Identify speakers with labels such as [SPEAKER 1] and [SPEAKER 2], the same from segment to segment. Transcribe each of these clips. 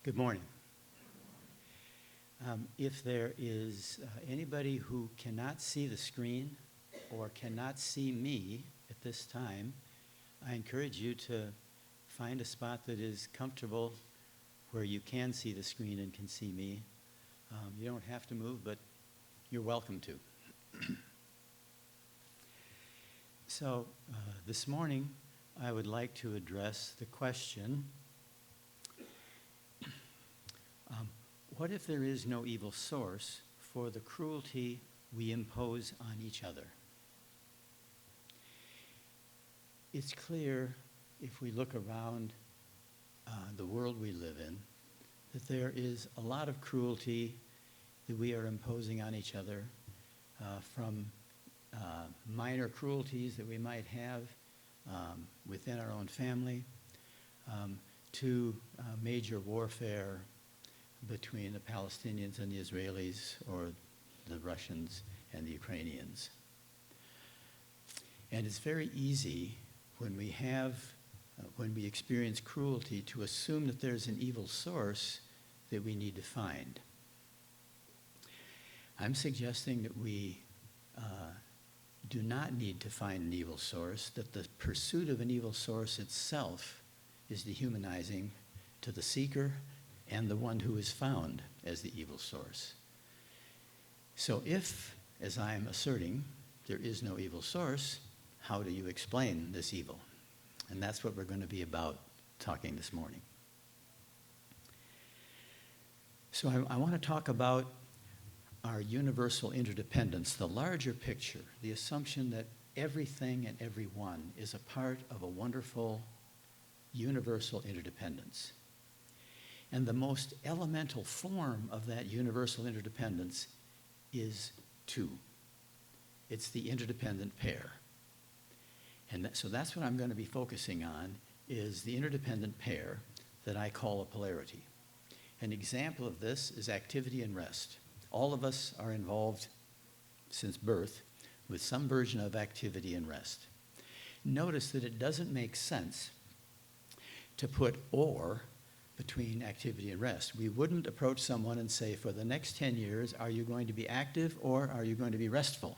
[SPEAKER 1] Good morning. If there is anybody who cannot see the screen or cannot see me at this time, I encourage you to find a spot that is comfortable where you can see the screen and can see me. You don't have to move, but you're welcome to. So this morning, I would like to address the question, what if there is no evil source for the cruelty we impose on each other? It's clear, if we look around the world we live in, that there is a lot of cruelty that we are imposing on each other, from minor cruelties that we might have within our own family, to major warfare between the Palestinians and the Israelis, or the Russians and the Ukrainians. And it's very easy when we experience cruelty to assume that there's an evil source that we need to find. I'm suggesting that we do not need to find an evil source, that the pursuit of an evil source itself is dehumanizing to the seeker and the one who is found as the evil source. So if, as I'm asserting, there is no evil source, how do you explain this evil? And that's what we're going to be about talking this morning. So I want to talk about our universal interdependence, the larger picture, the assumption that everything and everyone is a part of a wonderful universal interdependence. And the most elemental form of that universal interdependence is two. It's the interdependent pair. And so that's what I'm going to be focusing on, is the interdependent pair that I call a polarity. An example of this is activity and rest. All of us are involved since birth with some version of activity and rest. Notice that it doesn't make sense to put or between activity and rest. We wouldn't approach someone and say, for the next 10 years, are you going to be active or are you going to be restful?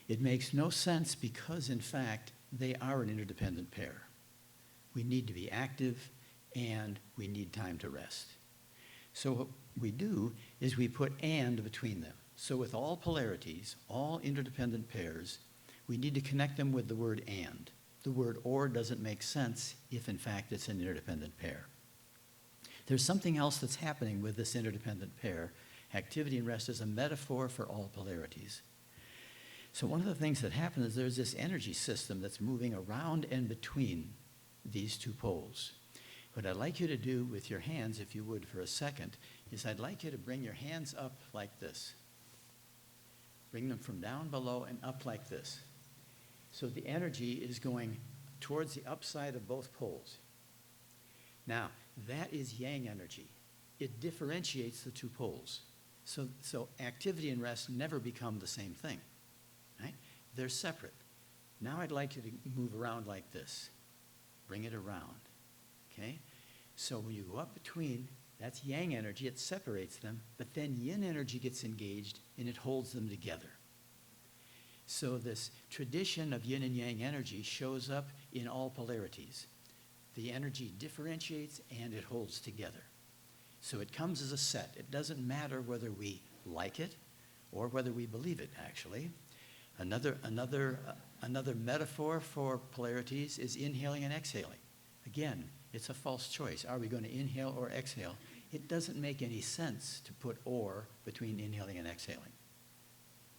[SPEAKER 1] It makes no sense because, in fact, they are an interdependent pair. We need to be active and we need time to rest. So what we do is we put and between them. So with all polarities, all interdependent pairs, we need to connect them with the word and. The word or doesn't make sense if, in fact, it's an interdependent pair. There's something else that's happening with this interdependent pair. Activity and rest is a metaphor for all polarities. So one of the things that happens is there's this energy system that's moving around and between these two poles. What I'd like you to do with your hands, if you would for a second, is I'd like you to bring your hands up like this. Bring them from down below and up like this. So the energy is going towards the upside of both poles. Now, that is yang energy. It differentiates the two poles. So activity and rest never become the same thing, right? They're separate. Now I'd like you to move around like this. Bring it around, okay? So when you go up between, that's yang energy, it separates them, but then yin energy gets engaged and it holds them together. So this tradition of yin and yang energy shows up in all polarities. The energy differentiates and it holds together. So it comes as a set. It doesn't matter whether we like it or whether we believe it, actually. Another metaphor for polarities is inhaling and exhaling. Again, it's a false choice. Are we going to inhale or exhale? It doesn't make any sense to put or between inhaling and exhaling.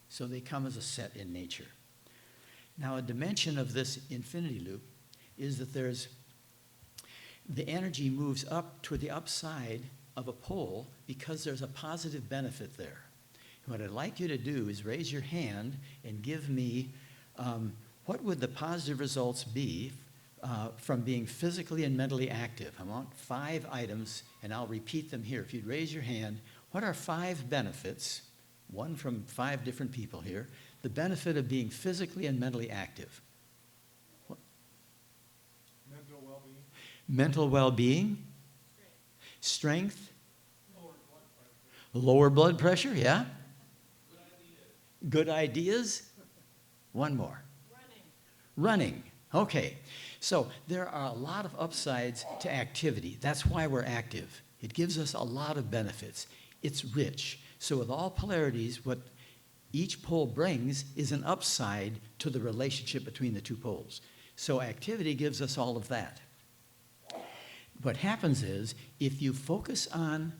[SPEAKER 1] So they come as a set in nature. Now, a dimension of this infinity loop is that the energy moves up toward the upside of a pole because there's a positive benefit there. What I'd like you to do is raise your hand and give me what would the positive results be from being physically and mentally active. I want 5 items, and I'll repeat them here. If you'd raise your hand, what are 5 benefits, one from 5 different people here, the benefit of being physically and mentally active?
[SPEAKER 2] Mental well-being.
[SPEAKER 1] Mental well-being? Strength. Lower blood pressure, yeah. Good ideas. One more. Running. Okay. So there are a lot of upsides to activity. That's why we're active. It gives us a lot of benefits. It's rich. So with all polarities, what each pole brings is an upside to the relationship between the two poles. So activity gives us all of that. What happens is, if you focus on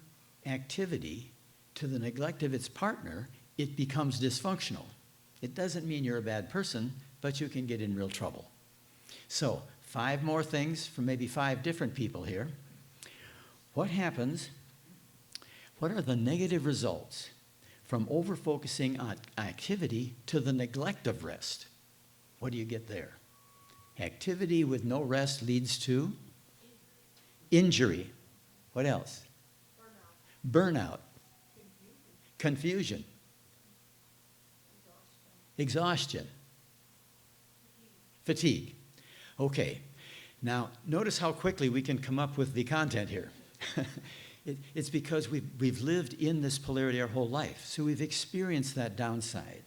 [SPEAKER 1] activity to the neglect of its partner, it becomes dysfunctional. It doesn't mean you're a bad person, but you can get in real trouble. So, 5 more things from maybe 5 different people here. What happens, what are the negative results from over-focusing on activity to the neglect of rest? What do you get there? Activity with no rest leads to injury. What else? Burnout. Confusion. Exhaustion. Fatigue. Okay. Now, notice how quickly we can come up with the content here. It's because we've lived in this polarity our whole life, so we've experienced that downside.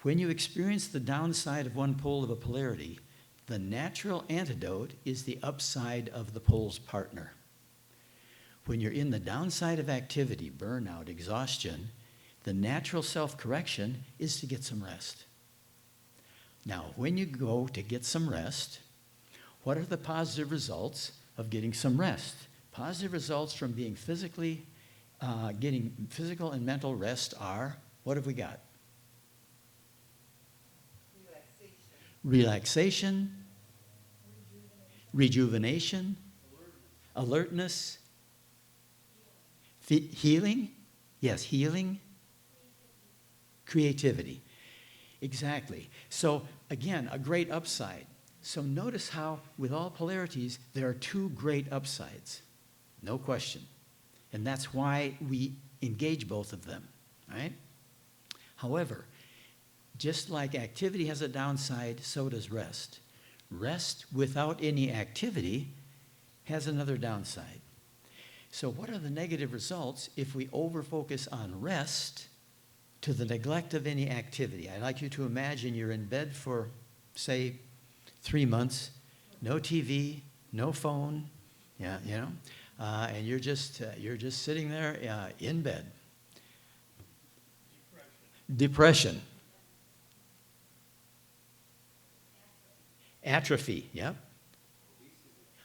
[SPEAKER 1] When you experience the downside of one pole of a polarity, the natural antidote is the upside of the pole's partner. When you're in the downside of activity, burnout, exhaustion, the natural self-correction is to get some rest. Now, when you go to get some rest, what are the positive results of getting some rest? Positive results from being getting physical and mental rest are, what have we got? Relaxation. Rejuvenation. Alertness. Healing. Yes, healing. Creativity. Exactly. So again, a great upside. So notice how with all polarities, there are 2 great upsides. No question. And that's why we engage both of them, right? However, just like activity has a downside, so does rest. Rest without any activity has another downside. So what are the negative results if we overfocus on rest to the neglect of any activity? I'd like you to imagine you're in bed for, say, 3 months, no TV, no phone, yeah, you know, and you're just sitting there in bed. Depression. Atrophy, yep.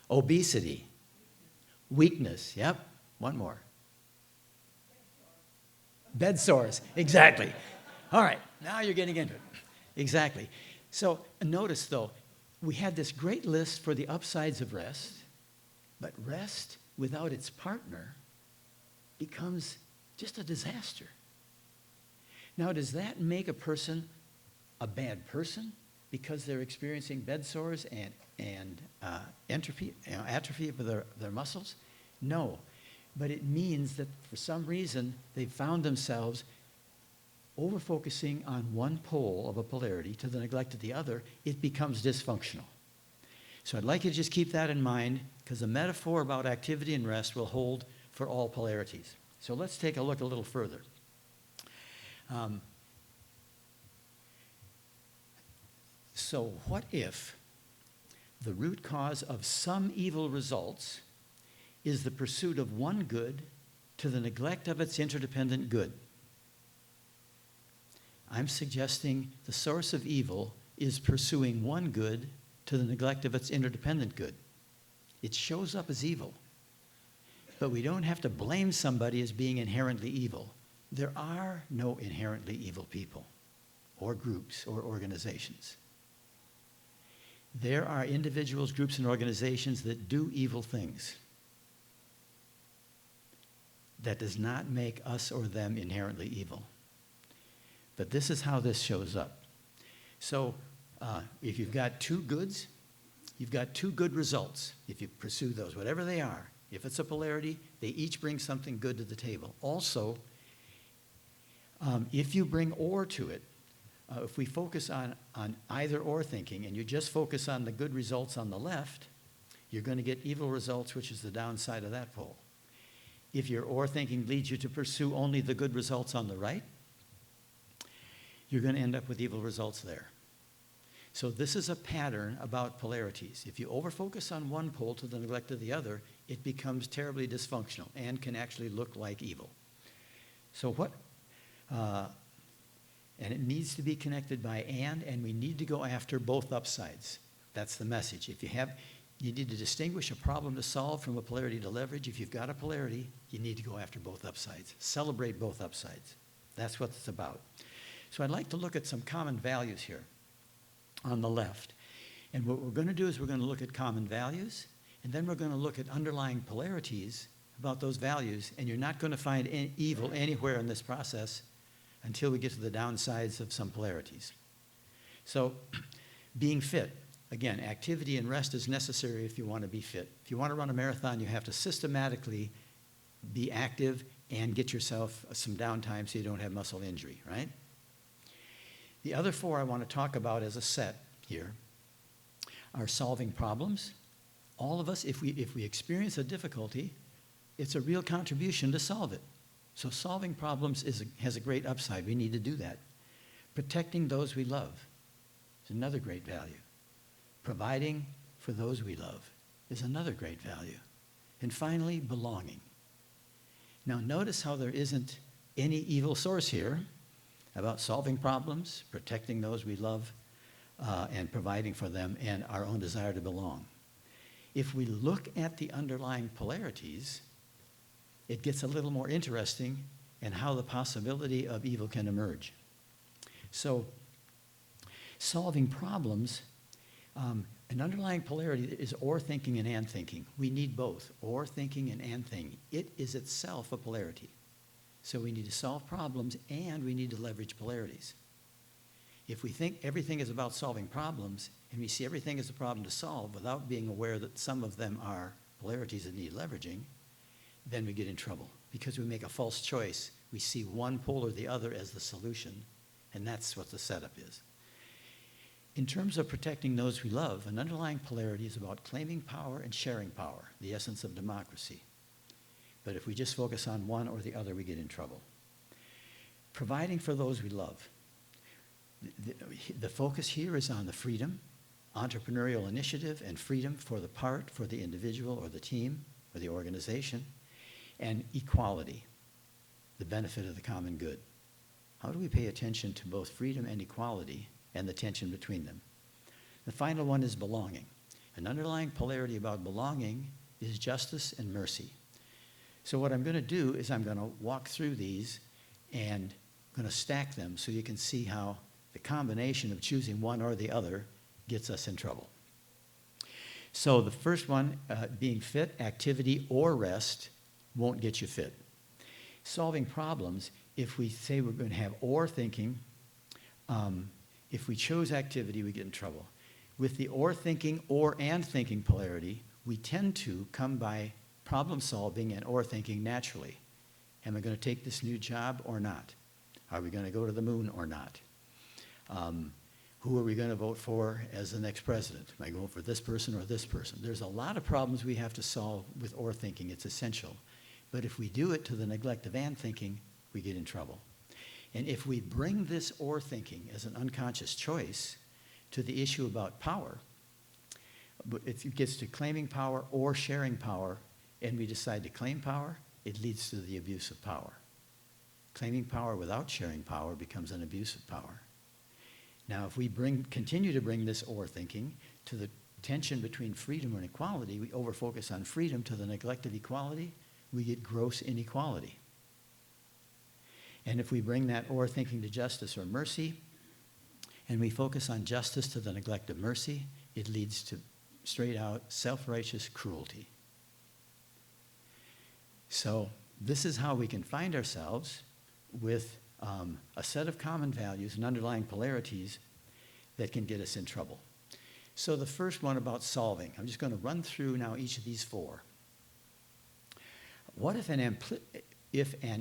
[SPEAKER 1] Obesity. Weakness, yep. One more. Bed sores, exactly. All right, now you're getting into it. Exactly. So notice, though, we had this great list for the upsides of rest, but rest without its partner becomes just a disaster. Now, does that make a person a bad person because they're experiencing bed sores and atrophy of their muscles? No. But it means that for some reason they've found themselves over-focusing on one pole of a polarity to the neglect of the other. It becomes dysfunctional. So I'd like you to just keep that in mind, because the metaphor about activity and rest will hold for all polarities. So let's take a look a little further. So what if the root cause of some evil results is the pursuit of one good to the neglect of its interdependent good? I'm suggesting the source of evil is pursuing one good to the neglect of its interdependent good. It shows up as evil. But we don't have to blame somebody as being inherently evil. There are no inherently evil people or groups or organizations. There are individuals, groups, and organizations that do evil things. That does not make us or them inherently evil. But this is how this shows up. So if you've got 2 goods, you've got 2 good results if you pursue those, whatever they are. If it's a polarity, they each bring something good to the table. Also, if you bring or to it, if we focus on either or thinking and you just focus on the good results on the left, you're going to get evil results, which is the downside of that pole. if your or thinking leads you to pursue only the good results on the right, you're going to end up with evil results there. So this is a pattern about polarities. If you overfocus on one pole to the neglect of the other, it becomes terribly dysfunctional and can actually look like evil. So and it needs to be connected by and we need to go after both upsides. That's the message. You need to distinguish a problem to solve from a polarity to leverage. If you've got a polarity, you need to go after both upsides. Celebrate both upsides. That's what it's about. So I'd like to look at some common values here on the left. And what we're going to do is we're going to look at common values, and then we're going to look at underlying polarities about those values, and you're not going to find any evil anywhere in this process until we get to the downsides of some polarities. So being fit. Again, activity and rest is necessary if you want to be fit. If you want to run a marathon, you have to systematically be active and get yourself some downtime so you don't have muscle injury, right? The other four I want to talk about as a set here are solving problems. All of us, if we experience a difficulty, it's a real contribution to solve it. So solving problems has a great upside. We need to do that. Protecting those we love is another great value. Providing for those we love is another great value. And finally, belonging. Now notice how there isn't any evil source here about solving problems, protecting those we love, and providing for them, and our own desire to belong. If we look at the underlying polarities, it gets a little more interesting in how the possibility of evil can emerge. So, solving problems, an underlying polarity is or thinking and and thinking. We need both, or thinking and thinking. It is itself a polarity. So we need to solve problems and we need to leverage polarities. If we think everything is about solving problems and we see everything as a problem to solve without being aware that some of them are polarities that need leveraging, then we get in trouble because we make a false choice. We see one pole or the other as the solution, and that's what the setup is. In terms of protecting those we love, an underlying polarity is about claiming power and sharing power, the essence of democracy. But if we just focus on one or the other, we get in trouble. Providing for those we love. The focus here is on the freedom, entrepreneurial initiative, and freedom for the individual or the team or the organization, and equality, the benefit of the common good. How do we pay attention to both freedom and equality and the tension between them? The final one is belonging. An underlying polarity about belonging is justice and mercy. So what I'm going to do is I'm going to walk through these and I'm going to stack them so you can see how the combination of choosing one or the other gets us in trouble. So the first one, being fit, activity or rest won't get you fit. Solving problems, if we say we're going to have or thinking, if we chose activity, we get in trouble. With the or thinking or and thinking polarity, we tend to come by problem solving and or thinking naturally. Am I going to take this new job or not? Are we going to go to the moon or not? Who are we going to vote for as the next president? Am I going for this person or this person? There's a lot of problems we have to solve with or thinking. It's essential. But if we do it to the neglect of and thinking, we get in trouble. And if we bring this or thinking as an unconscious choice to the issue about power, it gets to claiming power or sharing power, and we decide to claim power, it leads to the abuse of power. Claiming power without sharing power becomes an abuse of power. Now, if we continue to bring this or thinking to the tension between freedom and equality, we overfocus on freedom to the neglect of equality, we get gross inequality. And if we bring that or thinking to justice or mercy, and we focus on justice to the neglect of mercy, it leads to straight out self-righteous cruelty. So this is how we can find ourselves with a set of common values and underlying polarities that can get us in trouble. So the first one about solving, I'm just going to run through now each of these four. What if an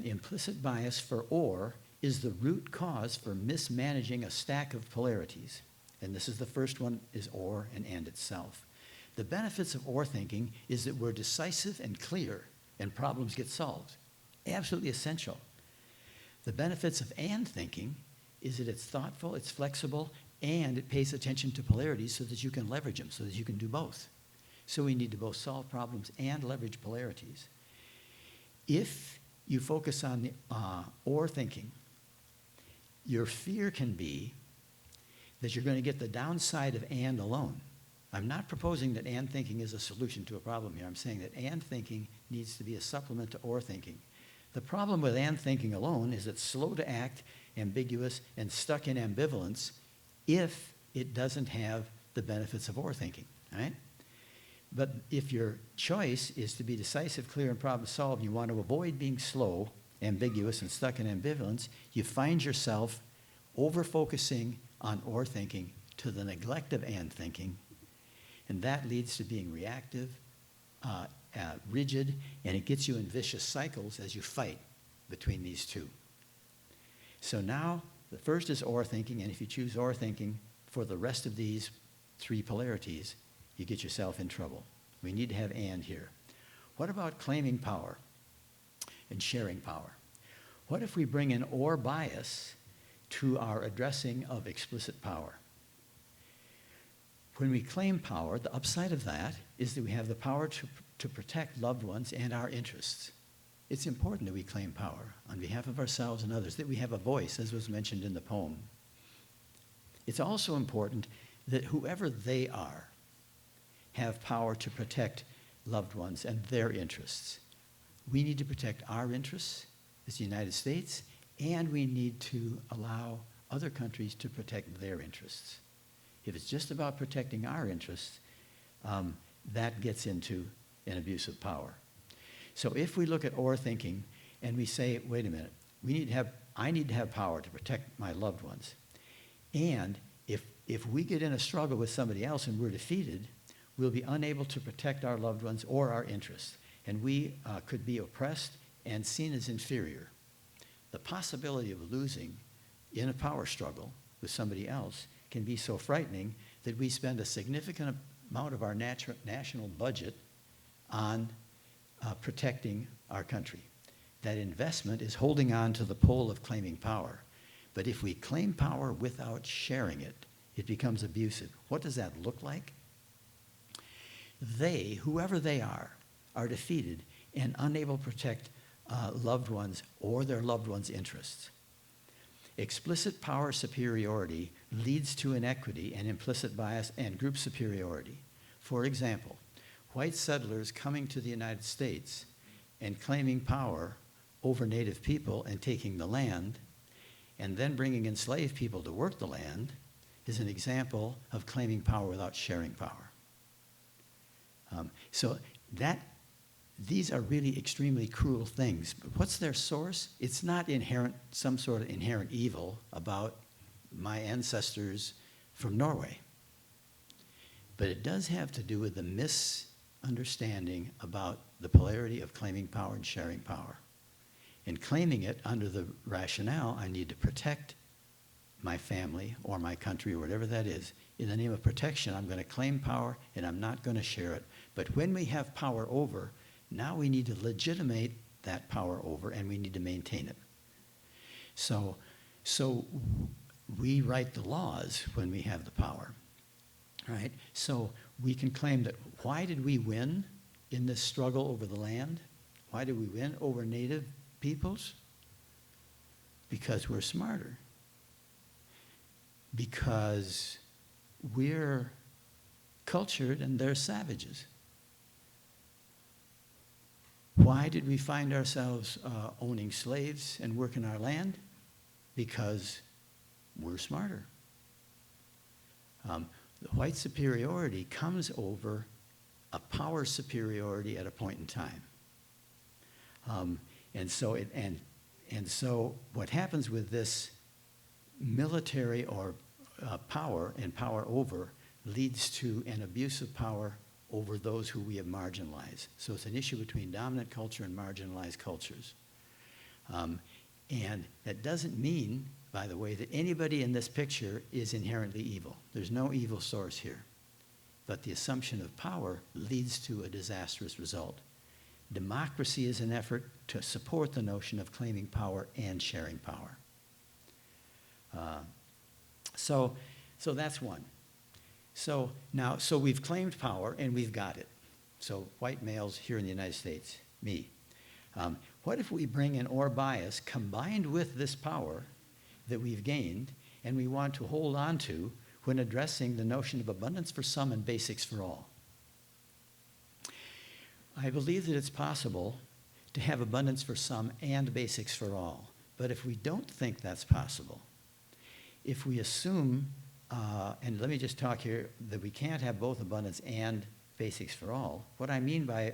[SPEAKER 1] implicit bias for or is the root cause for mismanaging a stack of polarities? And this is the first one, is or and itself. The benefits of or thinking is that we're decisive and clear and problems get solved. Absolutely essential. The benefits of and thinking is that it's thoughtful, it's flexible, and it pays attention to polarities so that you can leverage them, so that you can do both. So we need to both solve problems and leverage polarities. If you focus on the or thinking, your fear can be that you're going to get the downside of and alone. I'm not proposing that and thinking is a solution to a problem here. I'm saying that and thinking needs to be a supplement to or thinking. The problem with and thinking alone is it's slow to act, ambiguous, and stuck in ambivalence if it doesn't have the benefits of or thinking, right? But if your choice is to be decisive, clear, and problem solved, and you want to avoid being slow, ambiguous, and stuck in ambivalence, you find yourself over-focusing on or thinking to the neglect of and thinking, and that leads to being reactive, rigid, and it gets you in vicious cycles as you fight between these two. So now, the first is or thinking, and if you choose or thinking for the rest of these three polarities, you get yourself in trouble. We need to have and here. What about claiming power and sharing power? What if we bring an or bias to our addressing of explicit power? When we claim power, the upside of that is that we have the power to protect loved ones and our interests. It's important that we claim power on behalf of ourselves and others, that we have a voice, as was mentioned in the poem. It's also important that whoever they are have power to protect loved ones and their interests. We need to protect our interests as the United States, and we need to allow other countries to protect their interests. If it's just about protecting our interests, that gets into an abuse of power. So if we look at or thinking and we say, wait a minute, I need to have power to protect my loved ones. And if we get in a struggle with somebody else and we're defeated, we'll be unable to protect our loved ones or our interests. And we could be oppressed and seen as inferior. The possibility of losing in a power struggle with somebody else can be so frightening that we spend a significant amount of our national budget on protecting our country. That investment is holding on to the pole of claiming power. But if we claim power without sharing it, it becomes abusive. What does that look like? They, whoever they are defeated and unable to protect loved ones or their loved ones' interests. Explicit power superiority leads to inequity and implicit bias and group superiority. For example, white settlers coming to the United States and claiming power over native people and taking the land, and then bringing enslaved people to work the land, is an example of claiming power without sharing power. These are really extremely cruel things. But what's their source? It's not some sort of inherent evil about my ancestors from Norway. But it does have to do with the misunderstanding about the polarity of claiming power and sharing power. And claiming it under the rationale, I need to protect my family or my country or whatever that is. In the name of protection, I'm going to claim power and I'm not going to share it. But when we have power over, now we need to legitimate that power over and we need to maintain it. So we write the laws when we have the power, right? So we can claim that why did we win in this struggle over the land? Why did we win over native peoples? Because we're smarter. Because we're cultured and they're savages. Why did we find ourselves owning slaves and working our land? Because we're smarter. The white superiority comes over a power superiority at a point in time. And so what happens with this military or power and power over leads to an abuse of power over those who we have marginalized. So it's an issue between dominant culture and marginalized cultures. And that doesn't mean, by the way, that anybody in this picture is inherently evil. There's no evil source here. But the assumption of power leads to a disastrous result. Democracy is an effort to support the notion of claiming power and sharing power. So that's one. So we've claimed power and we've got it. So white males here in the United States, me. What if we bring an or bias combined with this power that we've gained and we want to hold on to when addressing the notion of abundance for some and basics for all? I believe that it's possible to have abundance for some and basics for all. But if we don't think that's possible, if we assume, and let me just talk here, that we can't have both abundance and basics for all, what I mean by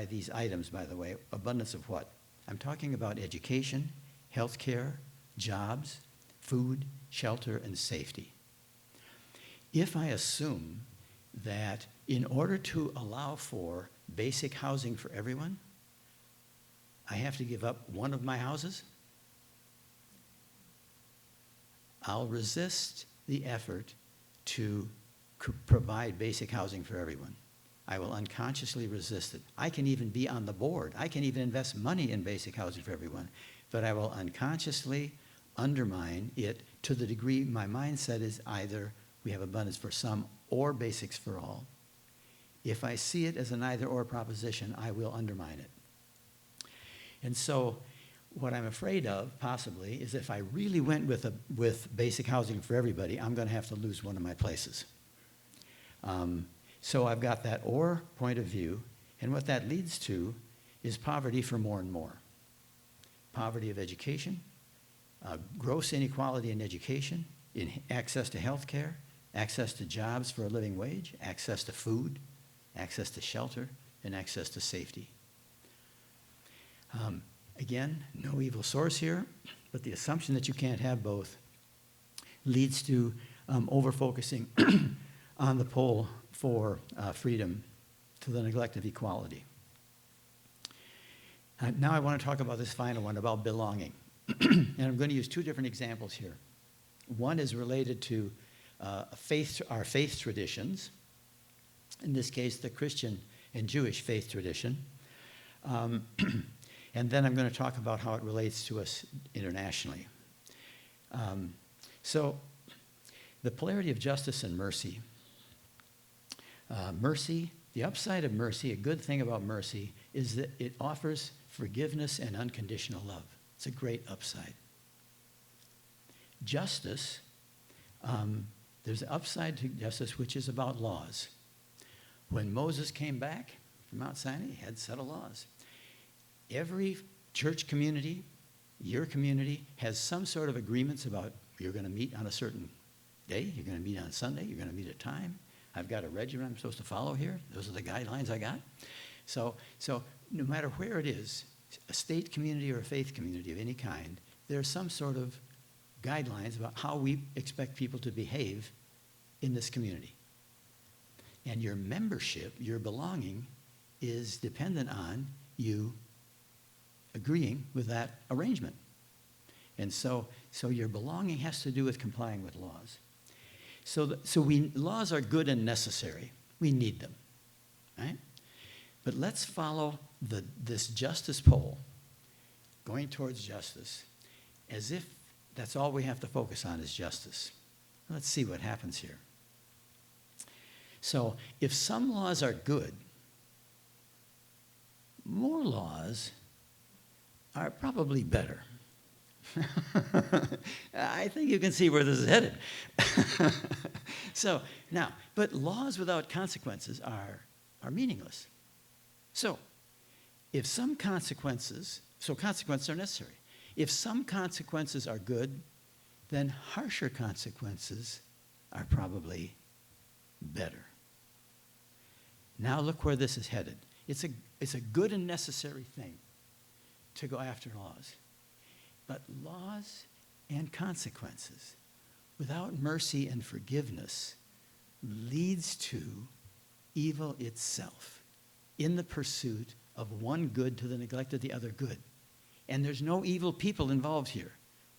[SPEAKER 1] these items, by the way, abundance of what? I'm talking about education, healthcare, jobs, food, shelter, and safety. If I assume that in order to allow for basic housing for everyone, I have to give up one of my houses, I'll resist the effort to provide basic housing for everyone. I will unconsciously resist it. I can even be on the board. I can even invest money in basic housing for everyone, but I will unconsciously undermine it to the degree my mindset is either we have abundance for some or basics for all. If I see it as an either-or proposition, I will undermine it. And so what I'm afraid of, possibly, is if I really went with basic housing for everybody, I'm going to have to lose one of my places. So I've got that or point of view, and what that leads to is poverty for more and more. Poverty of education, gross inequality in education, in access to health care, access to jobs for a living wage, access to food, access to shelter, and access to safety. Again, no evil source here, but the assumption that you can't have both leads to over-focusing on the pull for freedom to the neglect of equality. Now I want to talk about this final one, about belonging. And I'm going to use two different examples here. One is related to our faith traditions, in this case, the Christian and Jewish faith tradition. And then I'm going to talk about how it relates to us internationally. So the polarity of justice and mercy. Mercy, the upside of mercy, a good thing about mercy, is that it offers forgiveness and unconditional love. It's a great upside. Justice, there's an upside to justice, which is about laws. When Moses came back from Mount Sinai, he had a set of laws. Every church community, your community, has some sort of agreements about you're going to meet on a certain day, you're going to meet on Sunday, you're going to meet at time. I've got a regimen I'm supposed to follow here. Those are the guidelines I got. So no matter where it is, a state community or a faith community of any kind, there's some sort of guidelines about how we expect people to behave in this community. And your membership, your belonging, is dependent on you agreeing with that arrangement. And so your belonging has to do with complying with laws. Laws are good and necessary. We need them, right? But let's follow this justice pole, going towards justice, as if that's all we have to focus on is justice. Let's see what happens here. So if some laws are good, more laws are probably better. I think you can see where this is headed. So now, but laws without consequences are meaningless. So if some consequences, consequences are necessary. If some consequences are good, then harsher consequences are probably better. Now look where this is headed. It's a good and necessary thing to go after laws. But laws and consequences without mercy and forgiveness leads to evil itself in the pursuit of one good to the neglect of the other good. And there's no evil people involved here.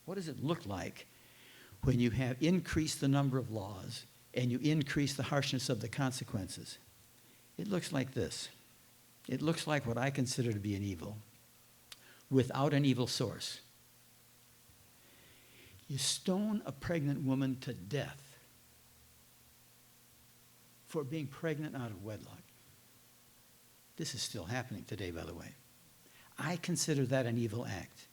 [SPEAKER 1] What does it look like when you have increased the number of laws and you increase the harshness of the consequences? It looks like this. It looks like what I consider to be an evil without an evil source. You stone a pregnant woman to death for being pregnant out of wedlock. This is still happening today, by the way. I consider that an evil act.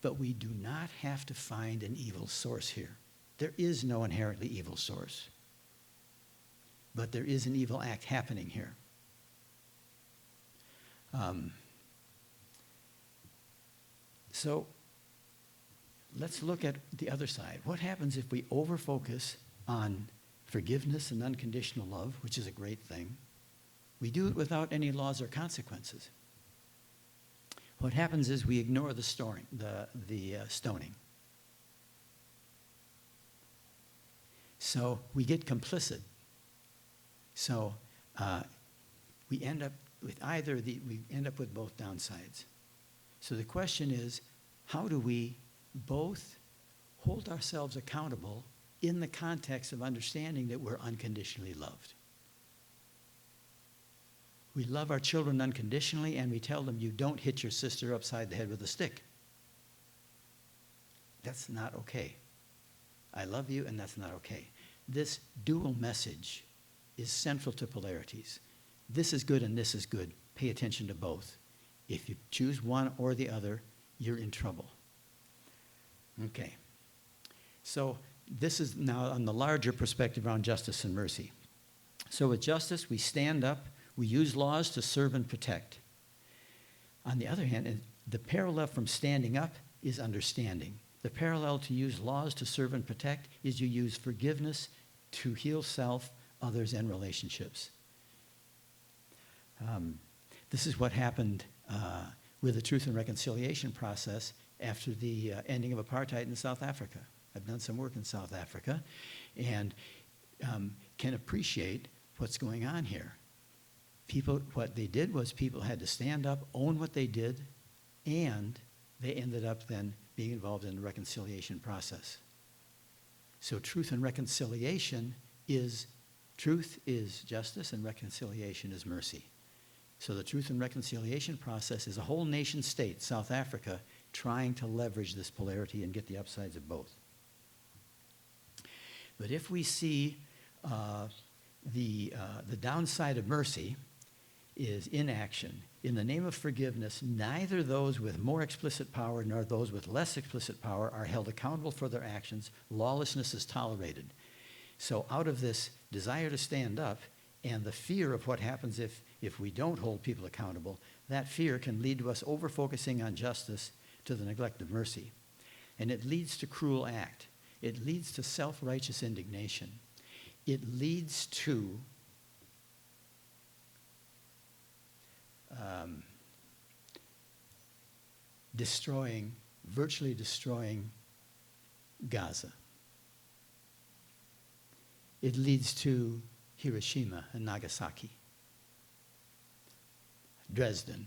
[SPEAKER 1] But we do not have to find an evil source here. There is no inherently evil source. But there is an evil act happening here. So let's look at the other side. What happens if we overfocus on forgiveness and unconditional love, which is a great thing? We do it without any laws or consequences. What happens is we ignore the stoning. So we get complicit. So we end up with both downsides. So the question is, how do we both hold ourselves accountable in the context of understanding that we're unconditionally loved? We love our children unconditionally, and we tell them, you don't hit your sister upside the head with a stick. That's not okay. I love you, and that's not okay. This dual message is central to polarities. This is good and this is good. Pay attention to both. If you choose one or the other, you're in trouble. Okay. So this is now on the larger perspective around justice and mercy. So with justice, we stand up. We use laws to serve and protect. On the other hand, the parallel from standing up is understanding. The parallel to use laws to serve and protect is you use forgiveness to heal self, others, and relationships. This is what happened with the Truth and Reconciliation process after the ending of apartheid in South Africa. I've done some work in South Africa and can appreciate what's going on here. What they did was people had to stand up, own what they did, and they ended up then being involved in the reconciliation process. So truth and reconciliation truth is justice and reconciliation is mercy. So the truth and reconciliation process is a whole nation state, South Africa, trying to leverage this polarity and get the upsides of both. But if we see the downside of mercy is inaction. In the name of forgiveness, neither those with more explicit power nor those with less explicit power are held accountable for their actions. Lawlessness is tolerated. So out of this desire to stand up and the fear of what happens if we don't hold people accountable, that fear can lead to us over-focusing on justice to the neglect of mercy. And it leads to cruel act. It leads to self-righteous indignation. It leads to virtually destroying Gaza. It leads to Hiroshima and Nagasaki, Dresden.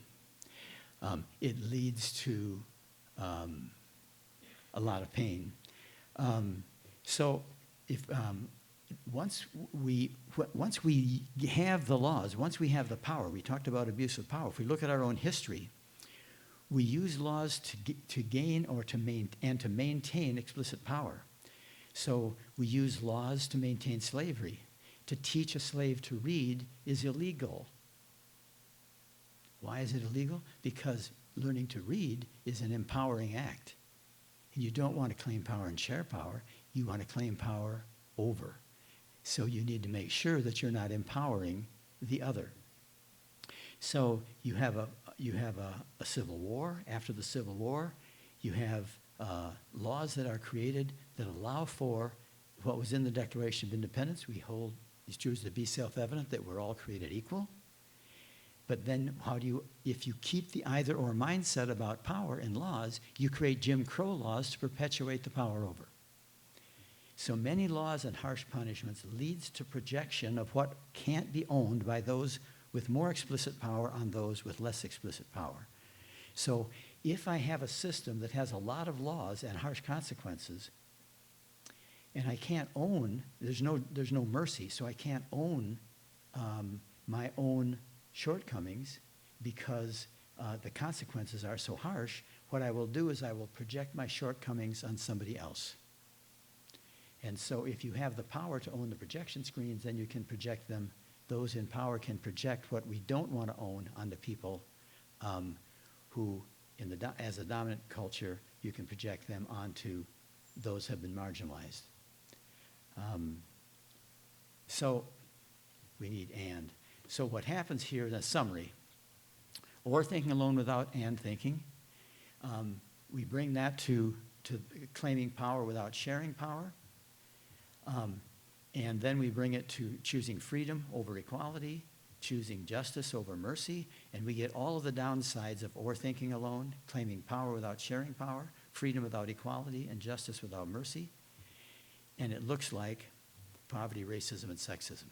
[SPEAKER 1] It leads to a lot of pain. So if once we have the laws, once we have the power, we talked about abuse of power. If we look at our own history, we use laws to gain or to maintain explicit power. So we use laws to maintain slavery. To teach a slave to read is illegal. Why is it illegal? Because learning to read is an empowering act. And you don't want to claim power and share power. You want to claim power over. So you need to make sure that you're not empowering the other. So you have a civil war. After the Civil War, you have laws that are created that allow for what was in the Declaration of Independence. We hold these truths to be self-evident, that we're all created equal. But then if you keep the either-or mindset about power and laws, you create Jim Crow laws to perpetuate the power over. So many laws and harsh punishments leads to projection of what can't be owned by those with more explicit power on those with less explicit power. So if I have a system that has a lot of laws and harsh consequences, and I can't own, there's no mercy, so I can't own my own shortcomings because the consequences are so harsh, what I will do is I will project my shortcomings on somebody else. And so if you have the power to own the projection screens, then you can project them. Those in power can project what we don't want to own onto people who, as a dominant culture, you can project them onto those who have been marginalized. So we need and. So what happens here in a summary, or thinking alone without and thinking, we bring that to claiming power without sharing power. And then we bring it to choosing freedom over equality, choosing justice over mercy, and we get all of the downsides of or thinking alone, claiming power without sharing power, freedom without equality, and justice without mercy. And it looks like poverty, racism, and sexism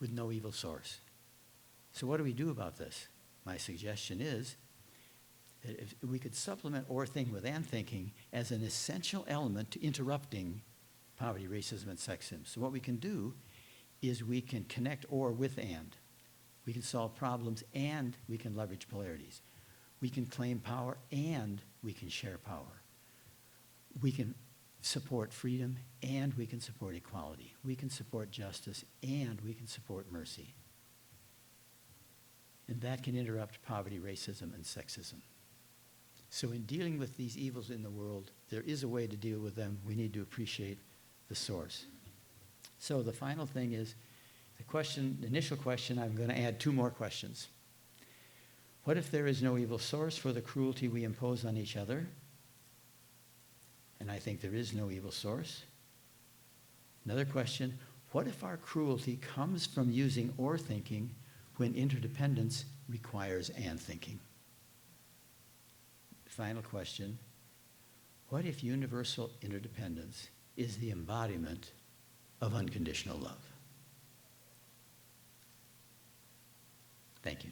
[SPEAKER 1] with no evil source. So what do we do about this? My suggestion is that if we could supplement or thinking with and thinking as an essential element to interrupting poverty, racism, and sexism. So what we can do is we can connect or with and. We can solve problems and we can leverage polarities. We can claim power and we can share power. We can support freedom and we can support equality. We can support justice and we can support mercy. And that can interrupt poverty, racism, and sexism. So in dealing with these evils in the world, there is a way to deal with them. We need to appreciate the source. So the final the initial question, I'm going to add two more questions. What if there is no evil source for the cruelty we impose on each other? And I think there is no evil source. Another question, what if our cruelty comes from using or thinking when interdependence requires and thinking? Final question, what if universal interdependence is the embodiment of unconditional love? Thank you.